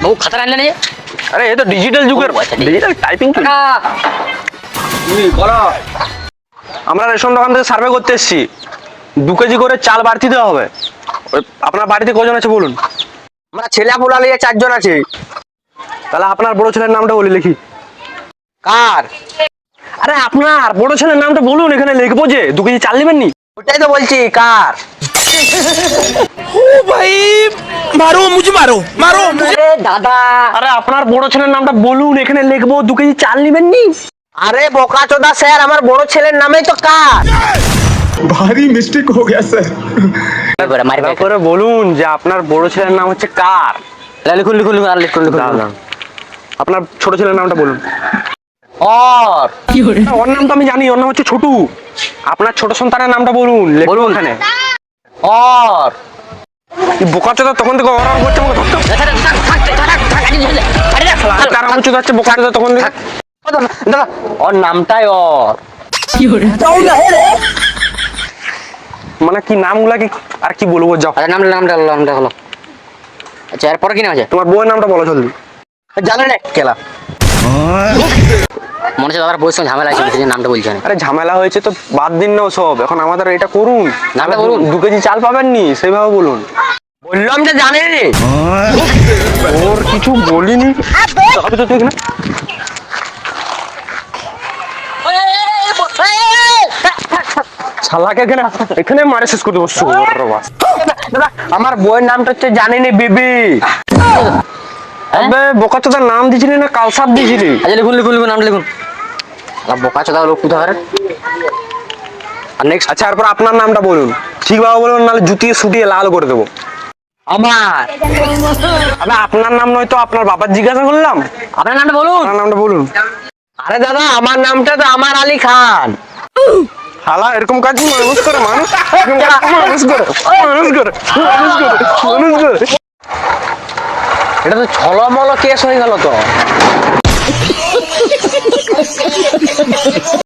বাবু খাতা আনলে না? আরে এ তো ডিজিটাল যুগের ডিজিটাল টাইপিং। বলো, আমরা রেশন দোকান থেকে সার্ভে করতে এসেছি, 2 কেজি করে চাল বাড়তি দেওয়া হবে। আপনার বাড়িতে কজন আছে বলুন? আমরা ছেলে পোলা নিয়ে 4 জন আছি। তাহলে আপনার বড় ছেলের নামটা বলি লিখি। কার? আরে আপনার বড় ছেলের নামটা বলুন, এখানে লিখবো যে 2 কেজি চাল নেবেন নি। ওটাই তো বলছি, কার? मारो मुझे मारो मारो আরে দাদা, আরে আপনার বড় ছেলের নামটা বলুন, এখানে লিখবো 2 কেজি চাল নেবেন নি। আরে বোকাচোদা স্যার, আমার বড় ছেলের নামই তো কার। भारी मिस्टेक हो गया सर। তারপরে বলুন যে আপনার বড় ছেলের নাম হচ্ছে কার। লিখুন লিখুন লিখুন, আর লিখুন লিখুন। আপনার ছোট ছেলের নামটা বলুন। और ওর নাম তো আমি জানি, ওর নাম হচ্ছে ছোটু। আপনার ছোট সন্তানের নামটা বলুন, লিখুন এখানে। और বোকাচোদা তখন থেকে ওর করছে, আমাকে ধরতে তার নাম হচ্ছে বোকাচোদা তখন থেকে। দাদা, ওর নামটাই और মানে কি নামগুলা কি আর কি বলবো, যাও। আচ্ছা নামটা হলো। আচ্ছা এরপরে কি নাম আছে? তোমার বউয়ের নামটা বলো জলদি। জানে না কেলা। মনে হচ্ছে দাদার বয়স ঝামেলা আছে, সেই জন্য নামটা বলছি না। আরে ঝামেলা হয়েছে তো বাদ দিন না সব, এখন আমাদের এটা করুন। নামটা বলুন। 2 কেজি চাল পাবেন নি, সেইভাবে বলুন। বললাম যে জানে নি। ওর কিছু বলিনি। তবে তো ঠিক না। শালাকে এখানে মারে শেষ করে বসছো। দাদা, আমার বউয়ের নামটা হচ্ছে জানি নি বিবি। আবে বোকাচোদার নাম দিছিলি না কালসাপ দিছিলি? আচ্ছা লিখুন নামটা লিখুন। বোকা চোদা লোক কোথাকার। আর নেক্সট, আচ্ছা এরপর আপনার নামটা বলুন, ঠিকভাবে বলুন, নাহলে জুতিয়ে সুটিয়ে লাল করে দেবো। আমার আবে আপনার নাম নয় তো, আপনার বাবার জিজ্ঞাসা করলাম। আপনার নামটা বলুন। আপনার নামটা বলুন। আরে দাদা, আমার নামটা তো আমার আলী খান। হালা এরকম কাজ মানুষ করে, মানুষ এরকম কাজ মানুষ করে, মানুষ করে, মানুষ করে, মানুষ করে। এটা তো ছলমল কেস হয়ে গেল তো।